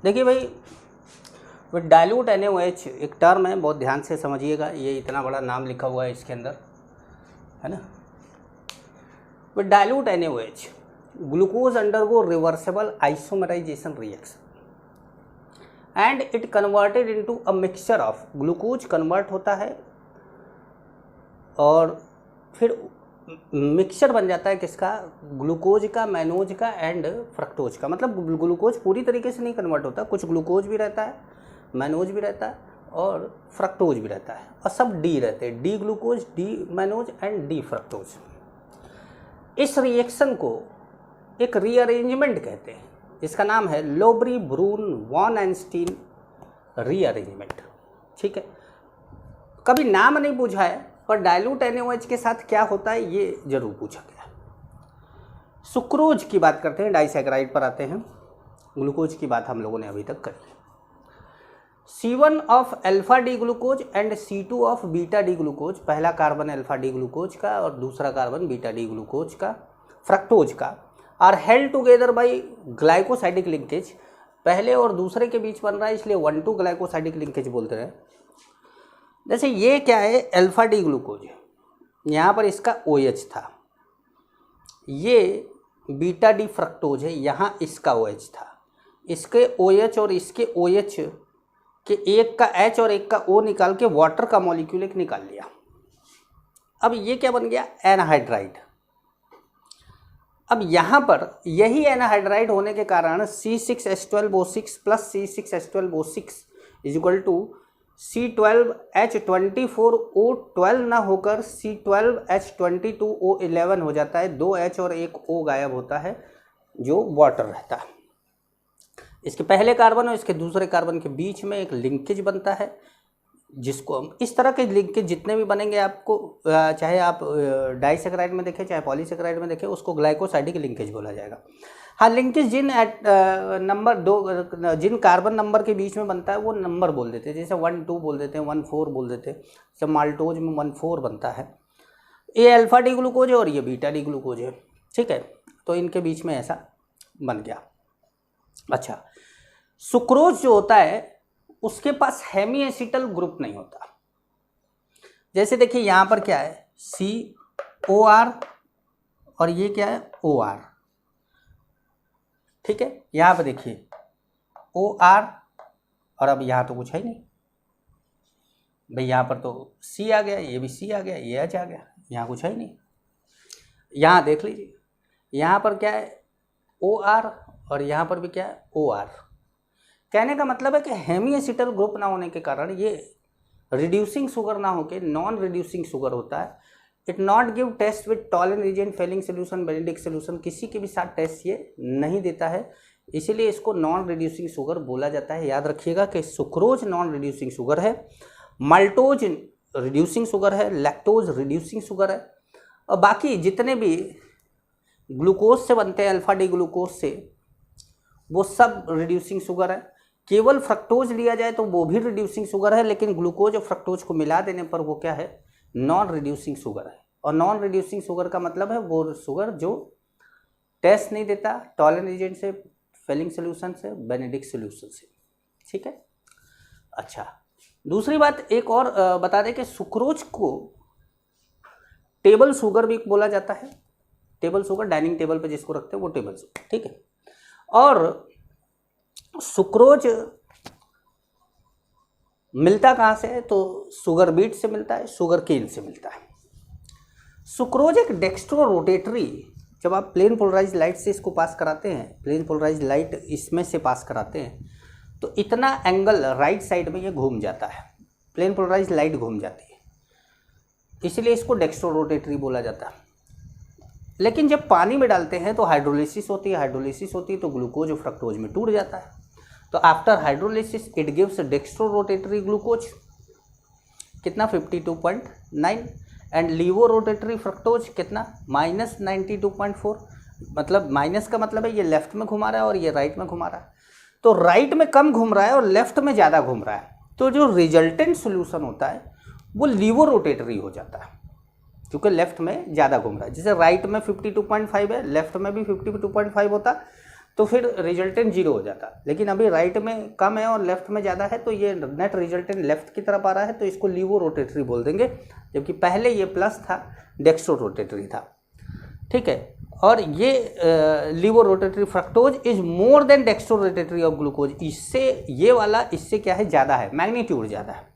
देखिए भाई, with dilute NaOH एक टर्म है, बहुत ध्यान से समझिएगा, ये इतना बड़ा नाम लिखा हुआ है इसके अंदर, है ना। With dilute NaOH glucose undergo reversible isomerization reaction and it converted into a mixture of, glucose convert होता है और फिर मिक्सचर बन जाता है किसका, ग्लूकोज का, मैनोज का एंड फ्रक्टोज का। मतलब ग्लूकोज पूरी तरीके से नहीं कन्वर्ट होता, कुछ ग्लूकोज भी रहता है, मैनोज भी रहता है और फ्रक्टोज भी रहता है, और सब डी रहते हैं, D glucose, D mannose and D fructose. इस रिएक्शन को एक रीअरेंजमेंट कहते हैं, इसका नाम है लोबरी ब्रून वॉन आइंस्टीन रीअरेंजमेंट। ठीक है, कभी नाम नहीं पूछा है, पर डाइल्यूट NaOH के साथ क्या होता है ये जरूर पूछा गया। सुक्रोज की बात करते हैं, डाइसैकराइड पर आते हैं। ग्लूकोज की बात हम लोगों ने अभी तक करी। C1 of alpha D glucose and C2 of beta D glucose, पहला कार्बन अल्फा डी ग्लूकोज का और दूसरा कार्बन बीटा डी ग्लूकोज का, फ्रक्टोज का, are held together by glycosidic linkage. पहले और दूसरे के बीच बन रहा है इसलिए 1,2 ग्लाइकोसाइडिक लिंकेज बोलते हैं। जैसे ये क्या है, अल्फा डी ग्लूकोज, यहाँ पर इसका OH था, ये बीटा डी फ्रक्टोज है, यहाँ इसका OH था, इसके OH और इसके OH के एक का H और एक का O निकाल के वाटर का मॉलिक्यूल एक निकाल लिया। अब ये क्या बन गया, एनहाइड्राइड। अब यहाँ पर यही एनहाइड्राइड होने के कारण C6H12O6 plus C6H12O6 is equal to C12H24O12 ना होकर C12H22O11 हो जाता है। 2 H और एक O गायब होता है जो वाटर रहता है। इसके पहले कार्बन और इसके दूसरे कार्बन के बीच में एक लिंकेज बनता है, जिसको हम इस तरह के लिंकेज जितने भी बनेंगे आपको, चाहे आप डाइसैकराइड में देखें चाहे पॉलीसैकराइड में देखें, उसको ग्लाइकोसाइडिक लिंकेज बोला जाएगा। हाँ, लिंकेज जिन नंबर 2 जिन कार्बन नंबर के बीच में बनता है वो नंबर बोल देते हैं, जैसे 1 2 बोल देते हैं, 1 4 बोल देते हैं। जब माल्टोज में 1 4 बनता है, ये अल्फा डी ग्लूकोज है और ये बीटा डी ग्लूकोज है। ठीक है, तो इनके बीच में ऐसा बन गया। अच्छा, सुक्रोज जो होता है उसके पास हेमी एसिटल ग्रुप नहीं होता। जैसे देखिए यहाँ पर क्या है, COR और ये क्या है, OR। ठीक है, यहाँ पर देखिए OR और अब यहाँ तो कुछ है नहीं भाई, यहाँ पर तो C आ गया, ये भी C आ गया, ये H आ गया, यहाँ कुछ है नहीं। यहाँ देख लीजिए, यहाँ पर क्या है, OR और यहाँ पर भी क्या है, OR। कहने का मतलब है कि हेमी एसिटल ग्रुप ना होने के कारण ये रिड्यूसिंग शुगर ना होके नॉन रिड्यूसिंग शुगर होता है। It not give test with Tollen reagent, Fehling solution, Benedict solution, किसी के भी साथ टेस्ट ये नहीं देता है, इसीलिए इसको नॉन रिड्यूसिंग शुगर बोला जाता है। याद रखिएगा कि सुक्रोज नॉन रिड्यूसिंग शुगर है, माल्टोज रिड्यूसिंग शुगर है, लैक्टोज रिड्यूसिंग शुगर है, और बाकी जितने भी ग्लूकोज से बनते हैं अल्फा डी ग्लूकोज से, वो सब रिड्यूसिंग शुगर है। केवल फ्रक्टोज लिया जाए तो वो भी रिड्यूसिंग शुगर है, लेकिन ग्लूकोज और फ्रक्टोज को मिला देने पर वो क्या है, नॉन रिड्यूसिंग शुगर है। और नॉन रिड्यूसिंग शुगर का मतलब है वो शुगर जो टेस्ट नहीं देता टॉलन एजेंट से, फेलिंग सोल्यूशन से, बेनेडिक्ट सोल्यूशन से। ठीक है, अच्छा, दूसरी बात एक और बता दें कि सुक्रोज को टेबल शुगर भी बोला जाता है। टेबल शुगर, डाइनिंग टेबल पे जिसको रखते हैं वो टेबल शुगर। ठीक है, और सुक्रोज मिलता कहाँ से है, तो शुगर बीट से मिलता है, शुगर केन से मिलता है। सुक्रोज एक डेक्स्ट्रो रोटेटरी, जब आप प्लेन पोलराइज लाइट से इसको पास कराते हैं, प्लेन पोलराइज लाइट इसमें से पास कराते हैं, तो इतना एंगल राइट साइड में ये घूम जाता है, प्लेन पोलराइज लाइट घूम जाती है, इसलिए इसको डेक्स्ट्रो रोटेटरी बोला जाता है। लेकिन जब पानी में डालते हैं तो हाइड्रोलिसिस होती है, हाइड्रोलिसिस होती है तो ग्लूकोज और फ्रक्टोज में टूट जाता है। तो after hydrolysis it gives dextro rotatory glucose, कितना 52.9, एंड लीवो रोटेटरी फ्रक्टोज कितना -92.4। मतलब माइनस का मतलब है ये लेफ्ट में घुमा रहा है और ये राइट में घुमा रहा है, तो राइट में कम घूम रहा है और लेफ्ट में ज़्यादा घूम रहा है, तो जो रिजल्टेंट सोल्यूशन होता है वो लीवो रोटेटरी हो जाता है, क्योंकि लेफ्ट में ज़्यादा घूम रहा है। जैसे राइट में 52.5 है, लेफ्ट में भी 52.5 होता, तो फिर रिजल्टेंट 0 हो जाता। लेकिन अभी राइट में कम है और लेफ्ट में ज़्यादा है, तो ये नेट रिजल्टेंट लेफ्ट की तरफ आ रहा है, तो इसको लीवो रोटेटरी बोल देंगे, जबकि पहले ये प्लस था, डेक्स्ट्रो रोटेटरी था। ठीक है, और ये levo rotatory fructose is more than dextro rotatory of glucose, इससे ये वाला इससे क्या है, ज़्यादा है, मैग्नीट्यूड ज़्यादा है।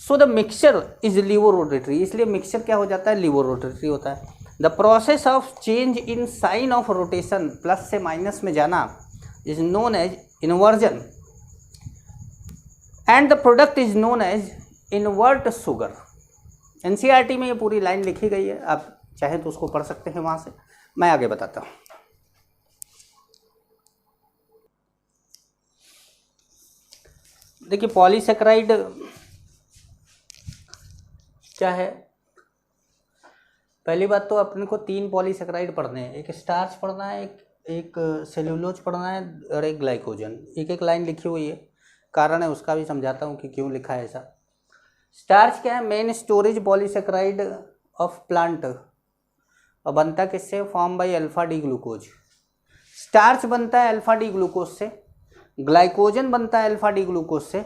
So the mixture is levo rotatory, इसलिए मिक्सचर क्या हो जाता है, लीवो रोटेटरी होता है। The process of change in sign of rotation, plus से माइनस में जाना, is known as inversion, and the product is known as invert sugar. NCERT में ये पूरी लाइन लिखी गई है, आप चाहे तो उसको पढ़ सकते हैं वहाँ से, मैं आगे बताता हूँ। देखिए पॉलीसेकेराइड क्या है, पहली बात तो अपने को 3 पॉलीसेकेराइड पढ़ने हैं, एक स्टार्च पढ़ना है, एक सेल्यूलोज पढ़ना है और एक ग्लाइकोजन। एक एक लाइन लिखी हुई है, कारण है उसका भी समझाता हूँ कि क्यों लिखा है ऐसा। स्टार्च क्या है, main storage polysaccharide of plant, और बनता किससे, form by alpha D glucose. Starch बनता है अल्फा डी ग्लूकोज से, ग्लाइकोजन बनता है अल्फा डी ग्लूकोज से,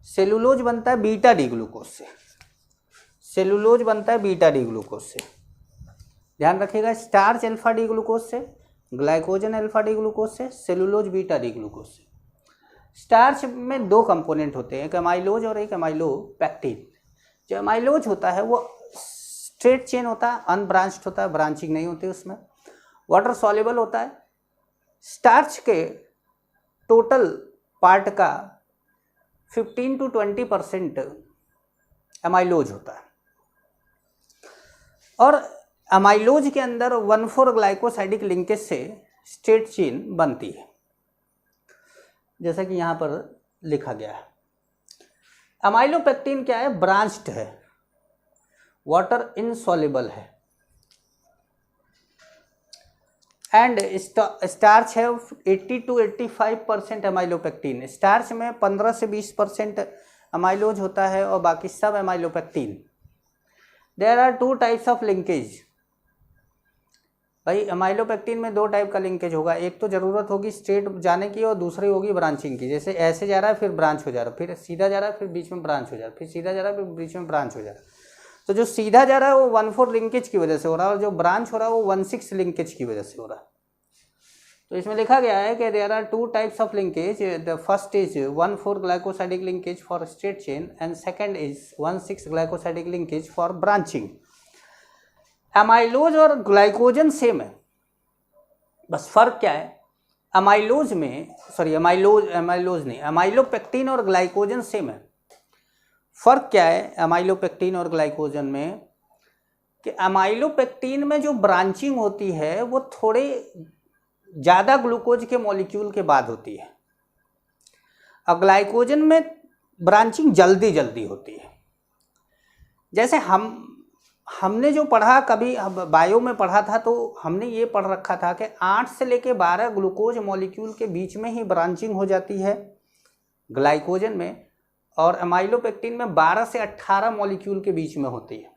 सेलुलोज बनता है बीटा डी ग्लूकोज से। सेलुलोज बनता है बीटा डी ग्लूकोज से, ध्यान रखिएगा, स्टार्च अल्फा डी ग्लूकोज से, ग्लाइकोजन अल्फा डी ग्लूकोज से, सेलुलोज बीटा डी ग्लूकोज से। स्टार्च में 2 कंपोनेंट होते हैं, एक एमाइलोज और एक एमाइलोपेक्टिन। जो एमाइलोज होता है वो स्ट्रेट चेन होता है, अनब्रांच्ड होता है, ब्रांचिंग नहीं होती उसमें, वाटर सॉल्युबल होता है। स्टार्च के टोटल पार्ट का 15 to 20% एमाइलोज होता है, और एमाइलोज के अंदर 1,4 ग्लाइकोसाइडिक लिंकेज से स्ट्रेट चेन बनती है, जैसा कि यहाँ पर लिखा गया है। एमाइलोपेक्टिन क्या है, ब्रांच्ड है, वाटर इनसॉल्युबल है, एंड स्टार्च है 80 to 85% एमाइलोपेक्टिन। स्टार्च में 15 से 20% एमाइलोज होता है और बाकी सब amylopectin. There are 2 types of linkage. भाई एमाइलोपेक्टिन में 2 टाइप का लिंकेज होगा, एक तो ज़रूरत होगी स्ट्रेट जाने की और दूसरी होगी ब्रांचिंग की। जैसे ऐसे जा रहा है फिर ब्रांच हो जा रहा है, फिर सीधा जा रहा है फिर बीच में ब्रांच हो जा रहा है, फिर सीधा जा रहा है फिर बीच में ब्रांच हो जा रहा है। तो जो सीधा जा रहा है वो 1,4 लिंकेज की वजह से हो रहा है, और जो ब्रांच हो रहा है वो 1,6 लिंकेज की वजह से हो रहा है। तो इसमें लिखा गया है कि there are 2 types of linkage, the first is 1,4 glycosidic linkage for straight chain and second is 1,6 glycosidic linkage for branching. Amylose और ग्लाइकोजन सेम है, बस फर्क क्या है, एमाइलोज में एमाइलोज नहीं, एमाइलोपेक्टिन और ग्लाइकोजन सेम है। फर्क क्या है एमाइलोपेक्टिन और ग्लाइकोजन में, कि एमाइलोपेक्टिन में जो ब्रांचिंग होती है वो थोड़े ज़्यादा ग्लूकोज के मॉलिक्यूल के बाद होती है, और ग्लाइकोजन में ब्रांचिंग जल्दी जल्दी होती है। जैसे हमने जो पढ़ा, कभी बायो में पढ़ा था, तो हमने ये पढ़ रखा था कि 8 से लेके 12 ग्लूकोज मॉलिक्यूल के बीच में ही ब्रांचिंग हो जाती है ग्लाइकोजन में, और एमाइलोपेक्टिन में 12 से 18 मॉलिक्यूल के बीच में होती है।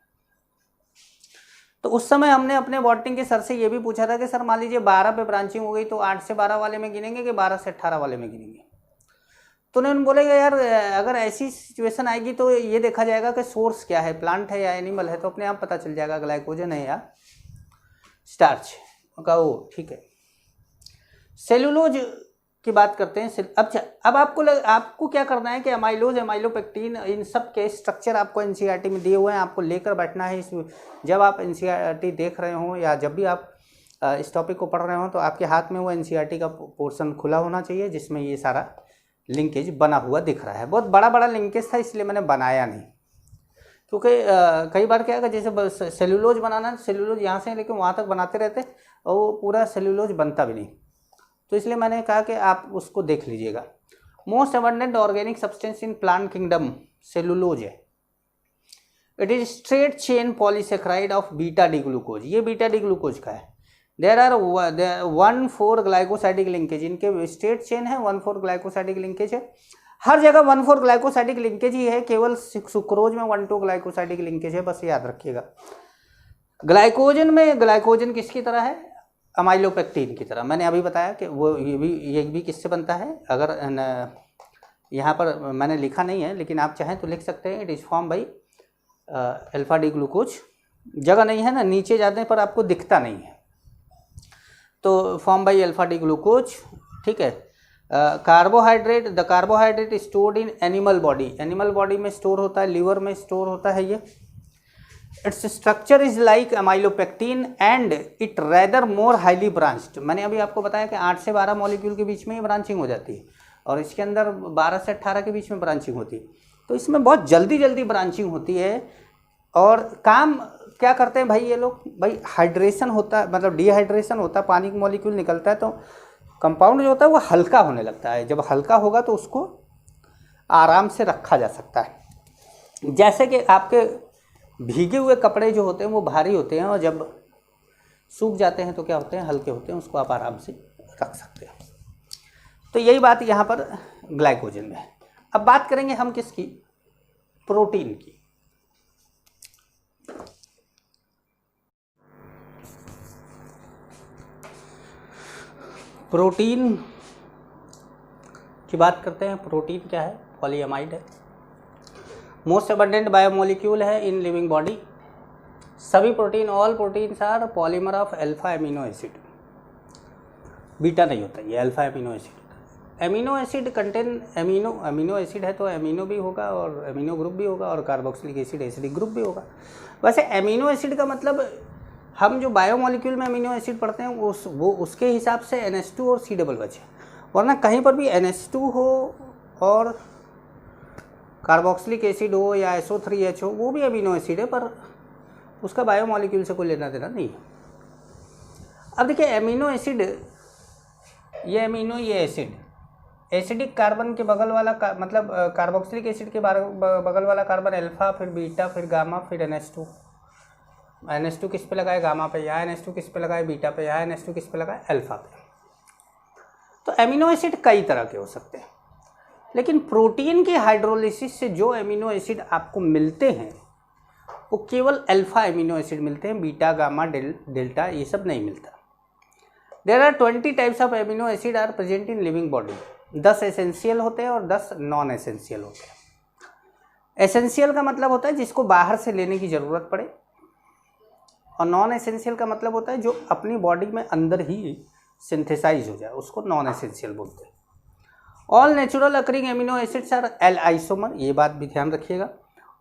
तो उस समय हमने अपने बॉटनिंग के सर से ये भी पूछा था कि सर मान लीजिए 12 पे ब्रांचिंग हो गई तो 8 से 12 वाले में गिनेंगे कि 12 से 18 वाले में गिनेंगे। तो उन्होंने बोलेगा यार अगर ऐसी सिचुएशन आएगी तो ये देखा जाएगा कि सोर्स क्या है, प्लांट है या एनिमल है, तो अपने आप पता चल जाएगा ग्लाइकोजन है या स्टार्च का। वो ठीक है, सेलुलोज की बात करते हैं। अच्छा, अब आपको क्या करना है कि एमाइलोज, एमाइलोपेक्टिन, इन सब के स्ट्रक्चर आपको एनसीईआरटी में दिए हुए हैं, आपको लेकर बैठना है। जब आप एनसीईआरटी देख रहे हो या जब भी आप इस टॉपिक को पढ़ रहे हो तो आपके हाथ में वो एनसीईआरटी का पोर्शन खुला होना चाहिए जिसमें ये सारा लिंकेज बना हुआ दिख रहा है। बहुत बड़ा बड़ा लिंकेज था इसलिए मैंने बनाया नहीं, क्योंकि कई बार क्या है, जैसे सेलुलोज बनाना, सेलुलोज यहाँ से लेकिन वहाँ तक बनाते रहते और वो पूरा सेलुलोज बनता भी नहीं, तो इसलिए मैंने कहा कि आप उसको देख लीजिएगा। Most abundant organic substance in plant kingdom cellulose है। It is straight chain polysaccharide of beta D glucose, ये बीटा डी ग्लूकोज का है। देर आर 1,4 ग्लाइकोसाइडिक लिंकेज, इनके स्ट्रेट चेन है, 1,4 ग्लाइकोसाइडिक लिंकेज है। हर जगह 1,4 ग्लाइकोसाइडिक लिंकेज ही है, केवल सुक्रोज में 1,2 ग्लाइकोसाइडिक लिंकेज है, बस याद रखिएगा। ग्लाइकोजन में, ग्लाइकोजन किसकी तरह है, अमाइलोपेक्टिन की तरह। मैंने अभी बताया कि वो ये भी किससे बनता है, अगर यहाँ पर मैंने लिखा नहीं है लेकिन आप चाहें तो लिख सकते हैं, it is form by alpha D glucose. जगह नहीं है ना, नीचे जाने पर आपको दिखता नहीं है, तो form by alpha D glucose, ठीक है। Carbohydrate, the carbohydrate stored in animal body, animal body में स्टोर होता है, लीवर में स्टोर होता है ये। Its structure is like amylopectin and it rather more highly branched. मैंने अभी आपको बताया कि 8 से 12 मॉलिक्यूल के बीच में ही ब्रांचिंग हो जाती है, और इसके अंदर 12 से 18 के बीच में ब्रांचिंग होती है, तो इसमें बहुत जल्दी जल्दी ब्रांचिंग होती है। और काम क्या करते हैं भाई ये लोग, भाई हाइड्रेशन होता है, मतलब डिहाइड्रेशन होता है, पानी का मॉलिक्यूल निकलता है तो कंपाउंड जो होता है वो हल्का होने लगता है। जब हल्का होगा तो उसको आराम से रखा जा सकता है। जैसे कि आपके भीगे हुए कपड़े जो होते हैं वो भारी होते हैं, और जब सूख जाते हैं तो क्या होते हैं, हल्के होते हैं, उसको आप आराम से रख सकते हैं। तो यही बात यहाँ पर ग्लाइकोजन में है। अब बात करेंगे हम किसकी, प्रोटीन की। प्रोटीन की बात करते हैं। प्रोटीन क्या है, पॉलीएमाइड है, मोस्ट अबंडेंट बायोमोलिक्यूल है इन लिविंग बॉडी। सभी protein, all proteins are polymer of alpha amino acid, beta नहीं होता, ये alpha amino acid. Amino acid contain amino acid है तो एमिनो भी होगा और एमिनो ग्रुप भी होगा, और कार्बोक्सिलिक एसिड एसिडिक ग्रुप भी होगा। वैसे एमिनो एसिड का मतलब, हम जो बायोमोलिक्यूल में अमीनो एसिड पढ़ते हैं वो उसके हिसाब से NH2 और C डबल बचे, वरना कहीं पर भी NH2 हो और कार्बोक्सिलिक एसिड हो या SO3H हो, वो भी अमीनो एसिड है, पर उसका बायोमोलिक्यूल से कोई लेना देना नहीं है। अब देखिए एमिनो एसिड, ये एमिनो, ये एसिड, एसिडिक कार्बन के बगल वाला मतलब कार्बोक्सिलिक एसिड के बगल वाला कार्बन अल्फा, फिर बीटा, फिर गामा, फिर NH2। NH2 किस पे लगाए, गामा पे, या NH2 किस पे लगाए, बीटा पे, या NH2 किस पे लगाए, अल्फा पे। तो एमिनो एसिड कई तरह के हो सकते हैं, लेकिन प्रोटीन की हाइड्रोलिसिस से जो एमिनो एसिड आपको मिलते हैं वो केवल अल्फा एमिनो एसिड मिलते हैं, बीटा, गामा, डेल्टा ये सब नहीं मिलता। There are 20 types of amino acid are present in living body. 10 essential होते हैं और 10 नॉन एसेंशियल होते हैं। एसेंशियल का मतलब होता है जिसको बाहर से लेने की ज़रूरत पड़े, और नॉन एसेंशियल का मतलब होता है जो अपनी बॉडी में अंदर ही सिंथेसाइज हो जाए, उसको नॉन एसेंशियल बोलते हैं। All natural occurring amino acids are L isomer, ये बात भी ध्यान रखिएगा।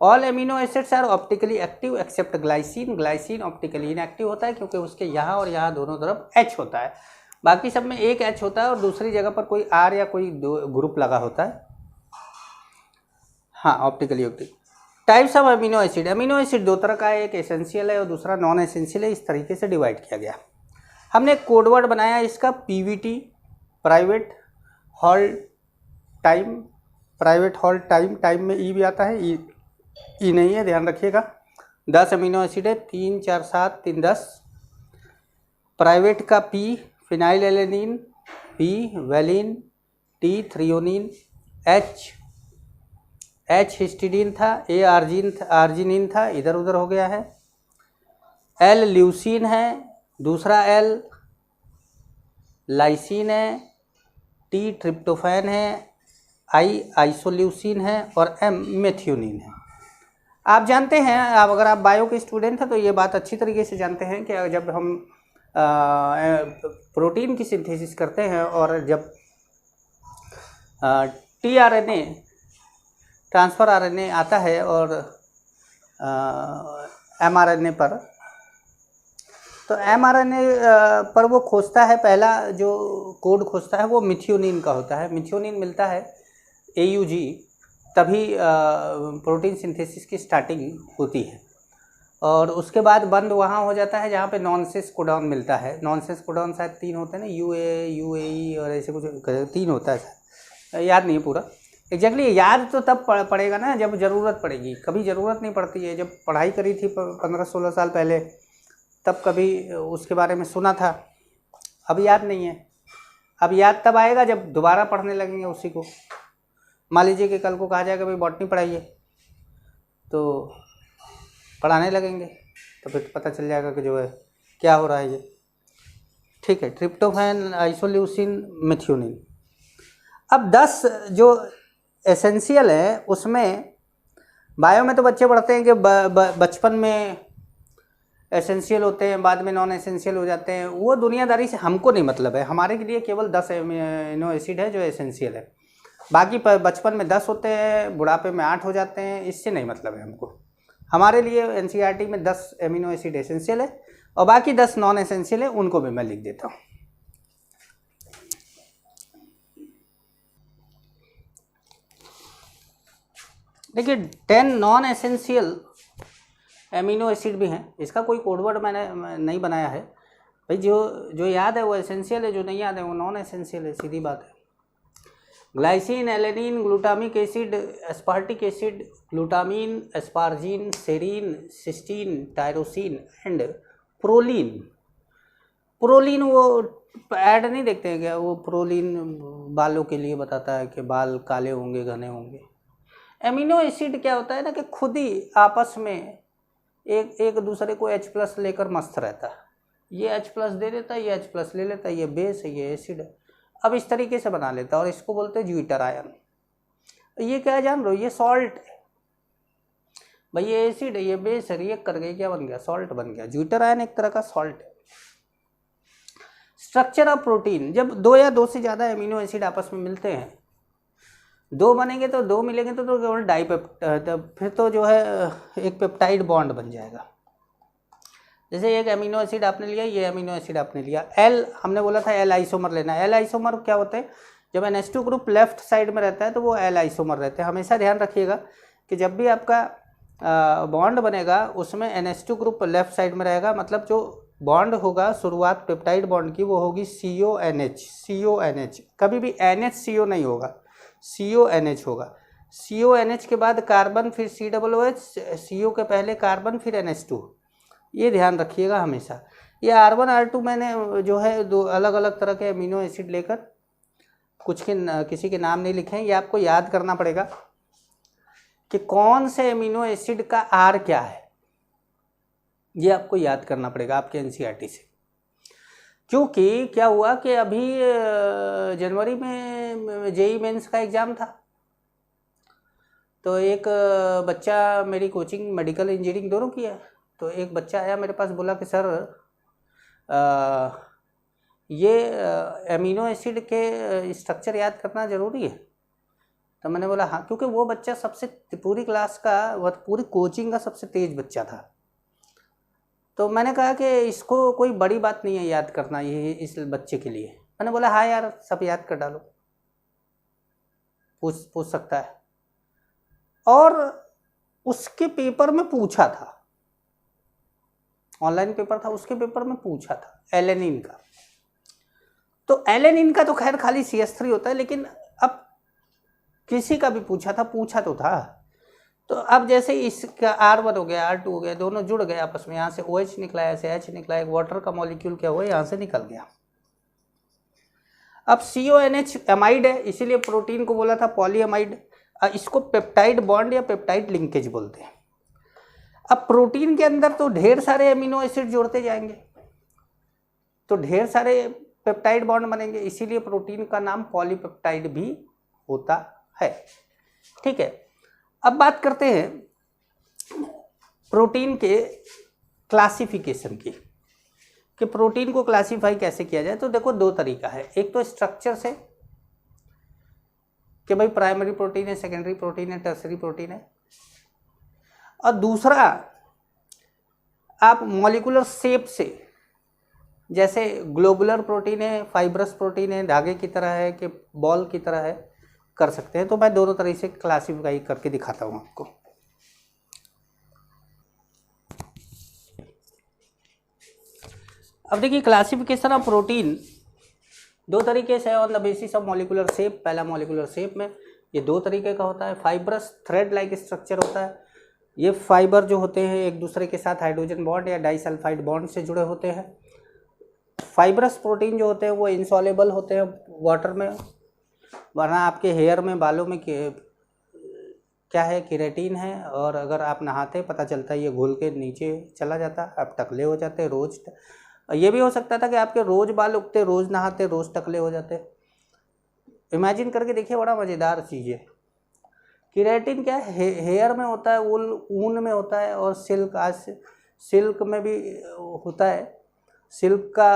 All amino acids are optically active except glycine, glycine optically inactive होता है क्योंकि उसके यहाँ और यहाँ दोनों तरफ H होता है, बाकी सब में एक H होता है और दूसरी जगह पर कोई R या कोई ग्रुप लगा होता है। हाँ, optically active. Types of amino acid, amino acid दो तरह का है, एक एसेंशियल है और दूसरा नॉन एसेंशियल है, इस तरीके से डिवाइड किया गया। हमने एक कोड वर्ड बनाया इसका, PVT, private hold time, private hold time, time में ई भी आता है, ई नहीं है, ध्यान रखिएगा। 10 अमीनो एसिड है, 3 4 7 3 10। प्राइवेट का P phenyl alanine, P valine, T threonine, H histidine था, A आर्जिनिन था, इधर उधर हो गया है। L ल्यूसीन है, दूसरा L लाइसिन है, T ट्रिप्टोफैन है, I आइसोल्यूसिन है और M मेथियोनिन है। आप जानते हैं, आप अगर आप बायो के स्टूडेंट हैं तो ये बात अच्छी तरीके से जानते हैं कि जब हम प्रोटीन की सिंथेसिस करते हैं और जब tRNA ट्रांसफ़र RNA आता है और mRNA पर, तो mRNA पर वो खोजता है, पहला जो कोड खोजता है वो मिथियोनिन का होता है। मिथियोनिन मिलता है AUG, तभी प्रोटीन सिंथेसिस की स्टार्टिंग होती है, और उसके बाद बंद वहाँ हो जाता है जहाँ पे नॉनसेस कोडॉन मिलता है। नॉनसेस कोडॉन शायद 3 होते हैं ना, UAE और ऐसे कुछ 3 होता है, याद नहीं है पूरा एग्जैक्टली। याद तो तब पड़ेगा ना जब ज़रूरत पड़ेगी, कभी ज़रूरत नहीं पड़ती है। जब पढ़ाई करी थी 15-16 साल पहले, तब कभी उसके बारे में सुना था, अब याद नहीं है। अब याद तब आएगा जब दोबारा पढ़ने लगेंगे उसी को। मान लीजिए कि कल को कहा जाएगा भाई बॉटनी पढ़ाइए, तो पढ़ाने लगेंगे तो फिर पता चल जाएगा कि जो है क्या हो रहा है ये। ठीक है, ट्रिप्टोफैन, आइसोल्यूसिन, मेथियोनिन। अब 10 जो एसेंशियल है उसमें बायो में तो बच्चे पढ़ते हैं कि बचपन में एसेंशियल होते हैं, बाद में नॉन एसेंशियल हो जाते हैं। वो दुनियादारी से हमको नहीं मतलब है, हमारे के लिए केवल 10 एमिनो एसिड है जो एसेंशियल है। बाकी बचपन में 10 होते हैं, बुढ़ापे में 8 हो जाते हैं, इससे नहीं मतलब है हमको। हमारे लिए एनसीईआरटी में 10 एमिनो एसिड एसेंशियल है और बाकी 10 नॉन एसेंशियल है, उनको भी मैं लिख देता हूँ। देखिए 10 नॉन एसेंशियल एमिनो एसिड भी हैं, इसका कोई कोडवर्ड मैंने नहीं बनाया है भाई। जो याद है वो एसेंशियल है, जो नहीं याद है वो नॉन एसेंशियल है, सीधी बात है। Glycine, alanine, glutamic acid, aspartic acid, glutamine, asparagine, serine, cysteine, tyrosine and proline. Proline वो ऐड नहीं देखते हैं क्या, वो प्रोलीन बालों के लिए बताता है कि बाल काले होंगे, घने होंगे। एमिनो एसिड क्या होता है ना कि खुद ही आपस में एक दूसरे को H+ लेकर मस्त रहता है। ये H+ दे देता है, ये H+ ले लेता है, ये बेस है, ये एसिड है। अब इस तरीके से बना लेता है और इसको बोलते हैं ज्यूटर आयन। ये क्या जान रहे हो, ये सॉल्ट है भाई, ये एसिड है, ये बेस है, रिएक्ट कर गए, क्या बन गया, सॉल्ट बन गया। ज्यूटर आयन एक तरह का सॉल्ट है। स्ट्रक्चर ऑफ प्रोटीन, जब 2 या 2 से ज़्यादा एमिनो एसिड आपस में मिलते हैं, 2 बनेंगे तो 2 मिलेंगे तो केवल डाइपेप्टाइड, फिर तो जो है एक पेप्टाइड बॉन्ड बन जाएगा। जैसे एक एमिनो एसिड आपने लिया, ये एमिनो एसिड आपने लिया, एल हमने बोला था एल आइसोमर लेना है। एल आइसोमर क्या होते हैं, जब NH2 ग्रुप लेफ्ट साइड में रहता है तो वो एल आइसोमर रहते हैं। हमेशा ध्यान रखिएगा कि जब भी आपका बॉन्ड बनेगा उसमें NH2 ग्रुप लेफ्ट साइड में रहेगा, मतलब जो बॉन्ड होगा शुरुआत पेप्टाइड बॉन्ड की वो होगी CONH। कभी भी NHCO नहीं होगा, CONH होगा। CONH के बाद कार्बन, फिर COOH, CO के पहले कार्बन, फिर NH2। ये ध्यान रखिएगा हमेशा। ये R1 R2 मैंने जो है 2 अलग अलग तरह के अमीनो एसिड लेकर किसी के नाम नहीं लिखे हैं, ये आपको याद करना पड़ेगा कि कौन से अमीनो एसिड का R क्या है, ये आपको याद करना पड़ेगा आपके एनसीईआरटी से। क्योंकि क्या हुआ कि अभी जनवरी में जेईई मेंस का एग्ज़ाम था, तो एक बच्चा, मेरी कोचिंग मेडिकल इंजीनियरिंग दोनों की है, तो एक बच्चा आया मेरे पास, बोला कि सर ये एमिनो एसिड के स्ट्रक्चर याद करना ज़रूरी है। तो मैंने बोला हाँ, क्योंकि वो बच्चा सबसे पूरी क्लास का, वह पूरी कोचिंग का सबसे तेज़ बच्चा था। तो मैंने कहा कि इसको कोई बड़ी बात नहीं है याद करना, ये इस बच्चे के लिए। मैंने बोला हाँ यार, सब याद कर डालो, पूछ सकता है। और उसके पेपर में पूछा था, ऑनलाइन पेपर था, उसके पेपर में पूछा था एलेनिन का। तो एलेनिन का तो खैर खाली CH3 होता है, लेकिन अब किसी का भी पूछा तो था। तो अब जैसे इसका R1 हो गया, R2 हो गया, दोनों जुड़ गए आपस में, यहाँ से OH निकला, ऐसे H निकला, एक वाटर का मॉलिक्यूल क्या हुआ, यहाँ से निकल गया। अब CONH एमाइड है, इसीलिए प्रोटीन को बोला था पॉलीएमाइड। इसको पेप्टाइड बॉन्ड या पेप्टाइड लिंकेज बोलते हैं। अब प्रोटीन के अंदर तो ढेर सारे एमिनो एसिड जोड़ते जाएंगे तो ढेर सारे पेप्टाइड बॉन्ड बनेंगे, इसीलिए प्रोटीन का नाम पॉलीपेप्टाइड भी होता है। ठीक है, अब बात करते हैं प्रोटीन के क्लासिफिकेशन की, कि प्रोटीन को क्लासिफाई कैसे किया जाए। तो देखो 2 तरीका है, एक तो स्ट्रक्चर से कि भाई प्राइमरी प्रोटीन है, सेकेंडरी प्रोटीन है, टर्सरी प्रोटीन है, और दूसरा आप मॉलिक्यूलर शेप से, जैसे ग्लोबुलर प्रोटीन है, फाइब्रस प्रोटीन है, धागे की तरह है कि बॉल की तरह है, कर सकते हैं। तो मैं दोनों तरह से क्लासिफाई करके दिखाता हूँ आपको। अब देखिए क्लासिफिकेशन ऑफ प्रोटीन 2 तरीके से on the basis of molecular shape. पहला मॉलिक्यूलर शेप में ये 2 तरीके का होता है। फाइब्रस थ्रेड लाइक स्ट्रक्चर होता है, ये फाइबर जो होते हैं एक दूसरे के साथ हाइड्रोजन बॉन्ड या डाइसल्फाइड बॉन्ड से जुड़े होते हैं। फाइब्रस प्रोटीन जो होते हैं वो इंसॉल्युबल होते हैं वाटर में, वरना आपके हेयर में, बालों में क्या है, केराटिन है, और अगर आप नहाते पता चलता है ये घुल के नीचे चला जाता, आप टकले हो जाते, रोज और ये भी हो सकता था कि आपके रोज़ बाल उगते, रोज़ नहाते, रोज़ टकले हो जाते। इमेजिन करके देखिए, बड़ा मज़ेदार चीज़ है। केराटिन क्या है, हेयर में होता है, ऊन में होता है, और सिल्क, आज सिल्क में भी होता है। सिल्क का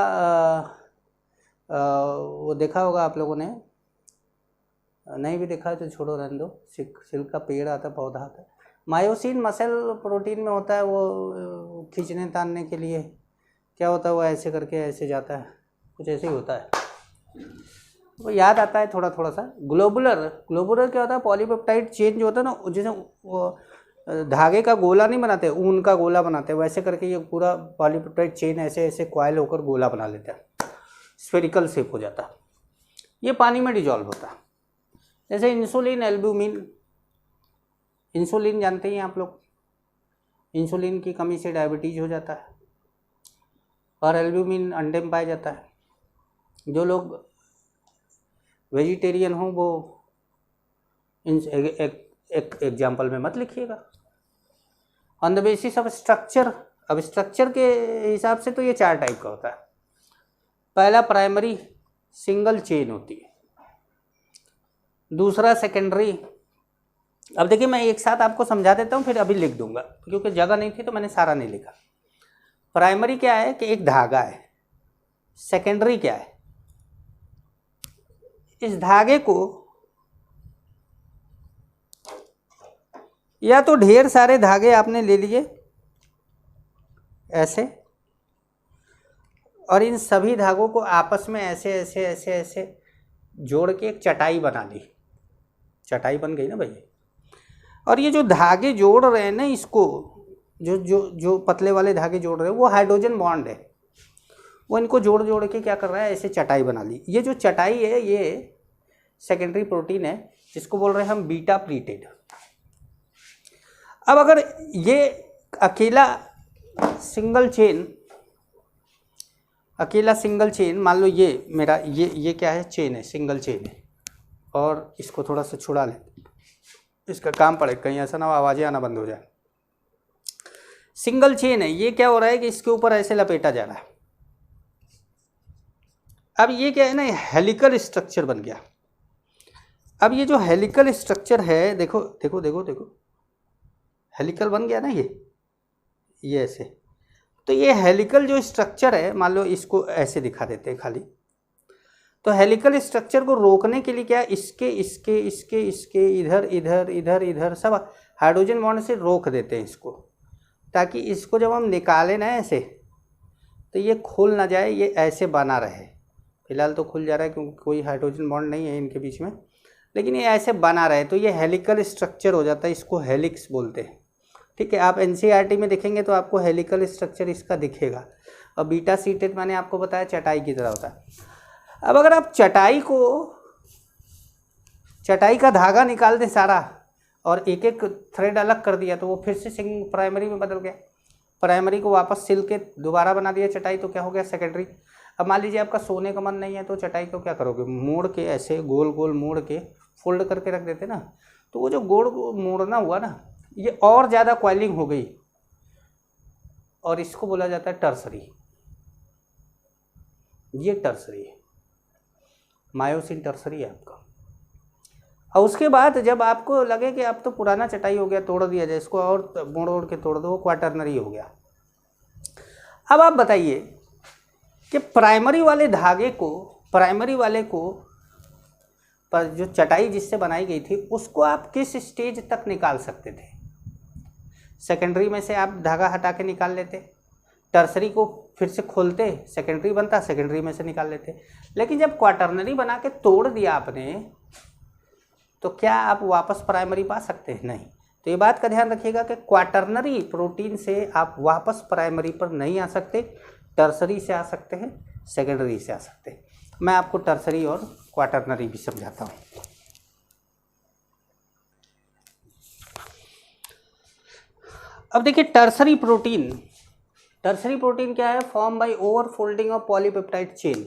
वो देखा होगा आप लोगों ने, नहीं भी देखा है तो छोड़ो, रहने दो। सिल्क का पेड़ आता है, पौधा आता है। मायोसिन मसल प्रोटीन में होता है, वो खींचने तानने के लिए क्या होता है, वो ऐसे करके ऐसे जाता है, कुछ ऐसे ही होता है, वो याद आता है थोड़ा थोड़ा सा। ग्लोबुलर क्या होता है, पॉलीपेप्टाइड चेन जो होता है ना, जैसे वो धागे का गोला नहीं बनाते, ऊन का गोला बनाते, वैसे करके ये पूरा पॉलीपेप्टाइड चेन ऐसे ऐसे क्वाइल होकर गोला बना लेता है, स्फेरिकल शेप हो जाता है। ये पानी में डिजॉल्व होता है। जैसे इंसुलिन, एल्ब्यूमिन। इंसुलिन जानते हैं आप लोग, इंसुलिन की कमी से डायबिटीज हो जाता है, और एल्ब्यूमिन अंडे में पाया जाता है। जो लोग वेजिटेरियन हो वो एक एग्जाम्पल में मत लिखिएगा। On the basis of structure, अब स्ट्रक्चर के हिसाब से तो ये 4 टाइप का होता है। पहला प्राइमरी, सिंगल चेन होती है। दूसरा सेकेंडरी। अब देखिए, मैं एक साथ आपको समझा देता हूँ, फिर अभी लिख दूंगा, क्योंकि जगह नहीं थी तो मैंने सारा नहीं लिखा। प्राइमरी क्या है कि एक धागा है। सेकेंडरी क्या है, इस धागे को या तो ढेर सारे धागे आपने ले लिए ऐसे, और इन सभी धागों को आपस में ऐसे ऐसे ऐसे ऐसे जोड़ के एक चटाई बना ली। चटाई बन गई ना भैया। और ये जो धागे जोड़ रहे हैं ना, इसको जो जो जो पतले वाले धागे जोड़ रहे हैं, वो हाइड्रोजन बॉन्ड है। वो इनको जोड़ जोड़ के क्या कर रहा है, ऐसे चटाई बना ली। ये जो चटाई है, ये सेकेंडरी प्रोटीन है, जिसको बोल रहे हैं हम बीटा प्लीटेड। अब अगर ये अकेला सिंगल चेन, मान लो ये मेरा ये क्या है, चेन है, सिंगल चेन है, और इसको थोड़ा सा छुड़ा ले, इसका काम पड़े, कहीं ऐसा ना हो आवाज़ें आना बंद हो जाए। सिंगल चेन है, ये क्या हो रहा है कि इसके ऊपर ऐसे लपेटा जा रहा है। अब ये क्या है ना, हेलिकल स्ट्रक्चर बन गया। अब ये जो हेलिकल स्ट्रक्चर है, देखो देखो देखो देखो, हेलिकल बन गया ना ये ऐसे। तो ये हेलिकल जो स्ट्रक्चर है, मान लो इसको ऐसे दिखा देते हैं खाली, तो हेलिकल स्ट्रक्चर को रोकने के लिए क्या, इसके इसके इसके इसके इधर इधर इधर इधर सब हाइड्रोजन बॉन्ड से रोक देते हैं इसको, ताकि इसको जब हम निकालें ना ऐसे, तो ये खुल ना जाए, ये ऐसे बना रहे। फिलहाल तो खुल जा रहा है क्योंकि कोई हाइड्रोजन बॉन्ड नहीं है इनके बीच में, लेकिन ये ऐसे बना रहे, तो ये हेलिकल स्ट्रक्चर हो जाता है, इसको हेलिक्स बोलते हैं। ठीक है, आप एनसीईआरटी में देखेंगे तो आपको हेलिकल स्ट्रक्चर इसका दिखेगा। और बीटा सीटेड मैंने आपको बताया चटाई की तरह होता है। अब अगर आप चटाई का धागा निकाल दें सारा, और एक एक थ्रेड अलग कर दिया, तो वो फिर से प्राइमरी में बदल गया। प्राइमरी को वापस सिल के दोबारा बना दिया चटाई, तो क्या हो गया, सेकेंडरी। अब मान लीजिए आपका सोने का मन नहीं है, तो चटाई को क्या करोगे, मोड़ के ऐसे गोल गोल मोड़ के फोल्ड करके रख देते ना, तो वो जो गोल मोड़ना हुआ ना, ये और ज़्यादा क्वाइलिंग हो गई, और इसको बोला जाता है टर्सरी। ये टर्सरी है, मायोसिन टर्सरी है आपका। और उसके बाद जब आपको लगे कि अब तो पुराना चटाई हो गया, तोड़ दिया जाए इसको, और मोड़ के तोड़ दो, वो क्वाटरनरी हो गया। अब आप बताइए कि प्राइमरी वाले को पर जो चटाई जिससे बनाई गई थी, उसको आप किस स्टेज तक निकाल सकते थे। सेकेंडरी में से आप धागा हटा के निकाल लेते, टर्सरी को फिर से खोलते, सेकेंडरी बनता, सेकेंडरी में से निकाल लेते। लेकिन जब क्वाटरनरी बना के तोड़ दिया आपने, तो क्या आप वापस प्राइमरी पा सकते हैं? नहीं। तो ये बात का ध्यान रखिएगा कि क्वाटरनरी प्रोटीन से आप वापस प्राइमरी पर नहीं आ सकते, टर्सरी से आ सकते हैं, सेकेंडरी से आ सकते हैं। मैं आपको टर्सरी और क्वाटरनरी भी समझाता हूँ। अब देखिए, टर्सरी प्रोटीन क्या है, form by over folding of polypeptide chain,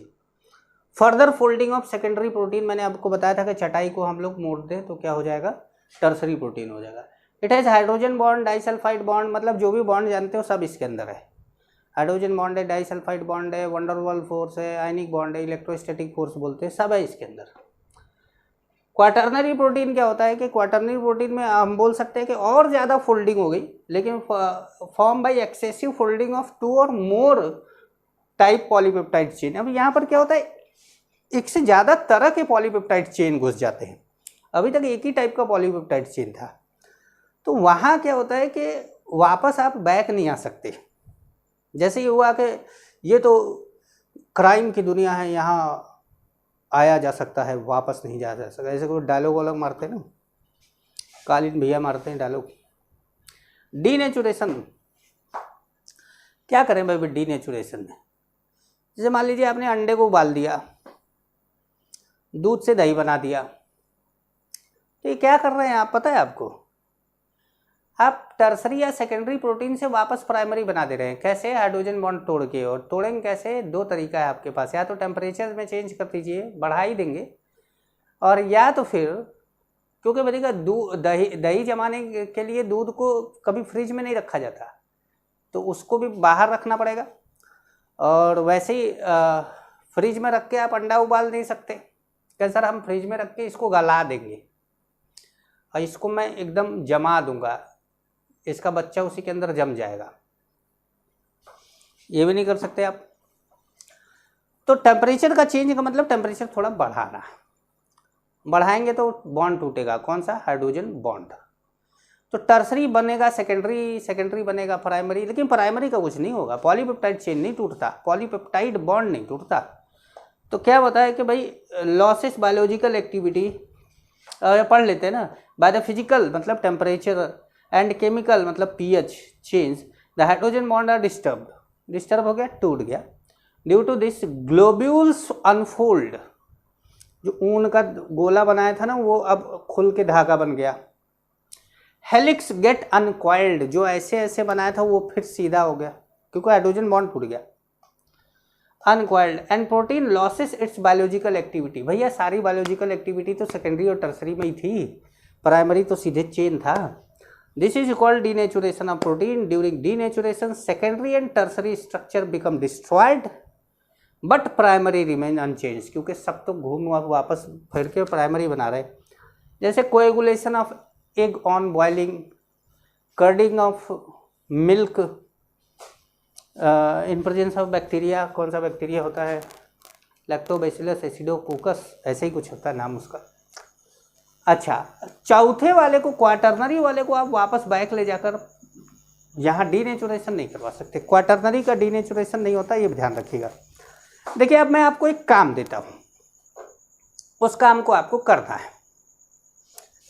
further folding of secondary protein. मैंने आपको बताया था कि चटाई को हम लोग मोड़ दें तो क्या हो जाएगा, टर्सरी प्रोटीन हो जाएगा। It has hydrogen bond, disulphide bond, मतलब जो भी बॉन्ड जानते हो सब इसके अंदर है। हाइड्रोजन बॉन्ड है, डाइसल्फाइड बॉन्ड है, वंडरवॉल फोर्स है, आयनिक बॉन्ड है, इलेक्ट्रोस्टैटिक फोर्स बोलते हैं, सब है इसके अंदर। क्वाटर्नरी प्रोटीन क्या होता है कि क्वाटर्नरी प्रोटीन में हम बोल सकते हैं कि और ज़्यादा फोल्डिंग हो गई, लेकिन form by excessive folding of 2 और मोर टाइप पॉलीपेप्टाइड चेन। अब यहाँ पर क्या होता है, एक से ज़्यादा तरह के पॉलीपेप्टाइड चेन घुस जाते हैं। अभी तक एक ही टाइप का पॉलीपेप्टाइड चेन था, तो वहाँ क्या होता है कि वापस आप बैक नहीं आ सकते। जैसे ये हुआ कि ये तो क्राइम की दुनिया है, यहाँ आया जा सकता है, वापस नहीं जा सकता। ऐसे कोई डायलॉग वालॉग मारते हैं ना, कालीन भैया मारते हैं डायलॉग। डीनेचुरेशन क्या करें भाई डीनेचुरेशन में? जैसे मान लीजिए आपने अंडे को उबाल दिया, दूध से दही बना दिया, तो ये क्या कर रहे हैं आप, पता है आपको? आप टर्सरी या सेकेंडरी प्रोटीन से वापस प्राइमरी बना दे रहे हैं। कैसे? हाइड्रोजन बॉन्ड तोड़ के। और तोड़ेंगे कैसे? 2 तरीका है आपके पास, या तो टेम्परेचर में चेंज कर दीजिए, बढ़ा ही देंगे, और या तो फिर क्योंकि देखिएगा दही जमाने के लिए दूध को कभी फ्रिज में नहीं रखा जाता, तो उसको भी बाहर रखना पड़ेगा। और वैसे ही फ्रिज में रख के आप अंडा उबाल नहीं सकते। क्या सर, हम फ्रिज में रख के इसको गला देंगे और इसको मैं एकदम जमा दूंगा, इसका बच्चा उसी के अंदर जम जाएगा, ये भी नहीं कर सकते आप। तो टेम्परेचर का चेंज का मतलब टेम्परेचर थोड़ा बढ़ाना, बढ़ाएंगे तो बॉन्ड टूटेगा। कौन सा? Hydrogen bond. तो टर्सरी बनेगा सेकेंडरी, सेकेंडरी बनेगा प्राइमरी, लेकिन प्राइमरी का कुछ नहीं होगा, पॉलीपेप्टाइड चेन नहीं टूटता, पॉलीपेप्टाइड बॉन्ड नहीं टूटता। तो क्या बताया कि भाई लॉसेस बायोलॉजिकल एक्टिविटी पढ़ लेते हैं ना, बाय द फिजिकल मतलब टेम्परेचर एंड केमिकल मतलब pH change, the hydrogen bond are disturb हो गया, टूट गया। Due to this globules unfold, जो ऊन का गोला बनाया था ना वो अब खुल के धागा बन गया। हेलिक्स गेट अनकॉइल्ड, जो ऐसे ऐसे बनाया था वो फिर सीधा हो गया क्योंकि हाइड्रोजन बॉन्ड टूट गया। Uncoiled and protein loses its biological activity. भैया सारी बायोलॉजिकल एक्टिविटी तो सेकेंडरी और टर्सरी में ही थी, प्राइमरी तो सीधे चेन था। This is called denaturation of protein. During denaturation secondary and tertiary structure become destroyed but primary remain unchange, क्योंकि सब तो घूम वापस फिर के प्राइमरी बना रहे। जैसे coagulation of egg on boiling, curdling of milk in presence of bacteria. कौन सा बैक्टीरिया होता है? लैक्टोबैसिलस एसिडोकोकस, ऐसे ही कुछ होता है नाम उसका। अच्छा, चौथे वाले को, क्वाटर्नरी वाले को आप वापस बैक ले जाकर यहाँ डीनेचुरेशन नहीं करवा सकते। क्वाटर्नरी का डीनेचुरेशन नहीं होता, ये ध्यान रखिएगा। देखिए अब मैं आपको एक काम देता हूँ, उस काम को आपको करना है।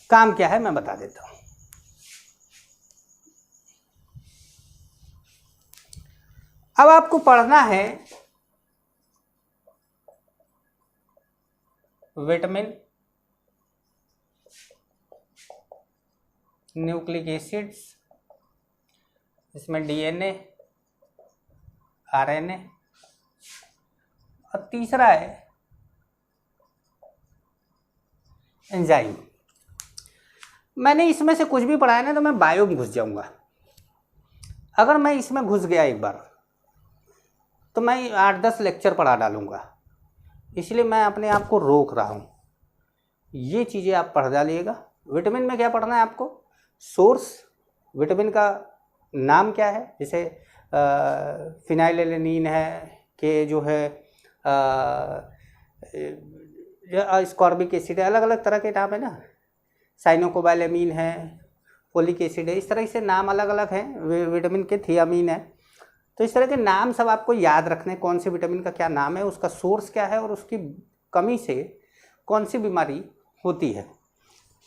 काम क्या है मैं बता देता हूँ। अब आपको पढ़ना है विटामिन, न्यूक्लिक एसिड्स, इसमें डीएनए, आरएनए, और तीसरा है एंजाइम। मैंने इसमें से कुछ भी पढ़ा है ना तो मैं बायो में घुस जाऊंगा। अगर मैं इसमें घुस गया एक बार तो मैं 8-10 लेक्चर पढ़ा डालूंगा, इसलिए मैं अपने आप को रोक रहा हूँ। ये चीज़ें आप पढ़ डालिएगा। विटामिन में क्या पढ़ना है आपको? सोर्स, विटामिन का नाम क्या है, जैसे फिनाइलएलेनिन है कि जो है स्कॉर्बिक एसिड है, अलग अलग तरह के नाम है ना, साइनोकोबाइलेमिन है, फोलिक एसिड है, इस तरह से नाम अलग अलग हैं। विटामिन के थियामीन है। तो इस तरह के नाम सब आपको याद रखने, कौन से विटामिन का क्या नाम है, उसका सोर्स क्या है और उसकी कमी से कौन सी बीमारी होती है।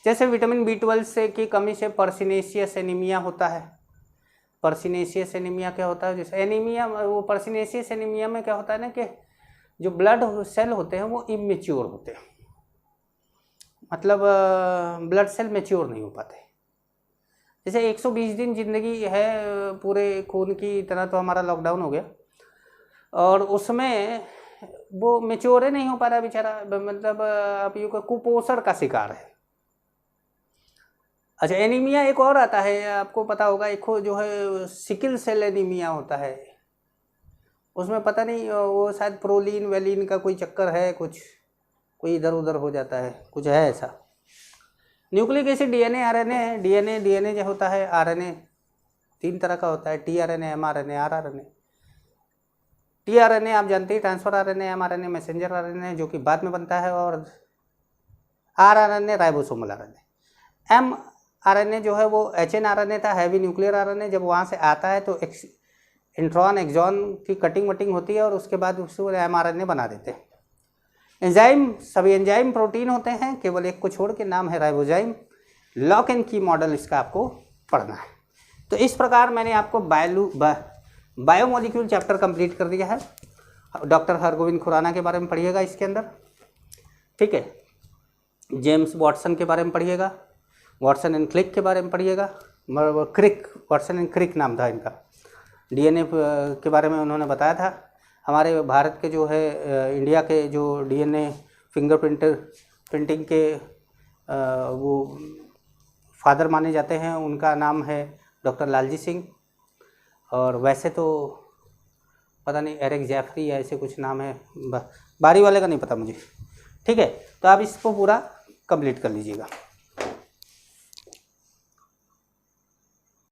जैसे विटामिन B12 से की कमी से पर्सिनेशियस एनीमिया होता है। पर्सिनेशियस एनीमिया क्या होता है? जैसे एनीमिया, वो पर्सिनेशियस एनीमिया में क्या होता है ना कि जो ब्लड सेल होते हैं वो इमेच्योर होते हैं, मतलब ब्लड सेल मेच्योर नहीं हो पाते। जैसे 120 दिन जिंदगी है पूरे खून की तरह, तो हमारा लॉकडाउन हो गया और उसमें वो मेच्योर नहीं हो पा रहा बेचारा, मतलब आप यूँ कुपोषण का शिकार है। अच्छा, एनीमिया एक और आता है, आपको पता होगा, एक जो है सिकल सेल एनीमिया होता है, उसमें पता नहीं वो शायद प्रोलीन वेलिन का कोई चक्कर है, कुछ कोई इधर उधर हो जाता है, कुछ है ऐसा। न्यूक्लिक एसिड डीएनए आरएनए है। डीएनए जो होता है, आरएनए 3 तरह का होता है, टीआरएनए, एमआरएनए, आरआरएनए। टीआरएनए आप जानते हैं transfer RNA, mRNA messenger RNA जो कि बाद में बनता है, और आरआरएनए राइबोसोमल आरएनए। एमआरएनए जो है वो एचएनआरएनए था, हैवी न्यूक्लियर आरएनए। जब वहाँ से आता है तो इंट्रॉन एक्सॉन की कटिंग वटिंग होती है और उसके बाद उसको एमआरएनए बना देते हैं। एंजाइम, सभी एंजाइम प्रोटीन होते हैं, केवल एक को छोड़ के, नाम है राइबोजाइम। लॉक एंड की मॉडल इसका आपको पढ़ना है। तो इस प्रकार मैंने आपको बायोमोलिक्यूल चैप्टर कंप्लीट कर दिया है। डॉक्टर हरगोविंद खुराना के बारे में पढ़िएगा इसके अंदर, ठीक है। जेम्स वाटसन के बारे में पढ़िएगा, वाटसन एंड क्रिक के बारे में पढ़िएगा। क्रिक, वाटसन एंड क्रिक नाम था इनका। डीएनए के बारे में उन्होंने बताया था। हमारे भारत के जो है, इंडिया के जो डीएनए प्रिंटिंग के वो फादर माने जाते हैं, उनका नाम है डॉक्टर लालजी सिंह। और वैसे तो पता नहीं एरिक जैफरी या ऐसे कुछ नाम है, बारी वाले का नहीं पता मुझे, ठीक है। तो आप इसको पूरा कंप्लीट कर लीजिएगा।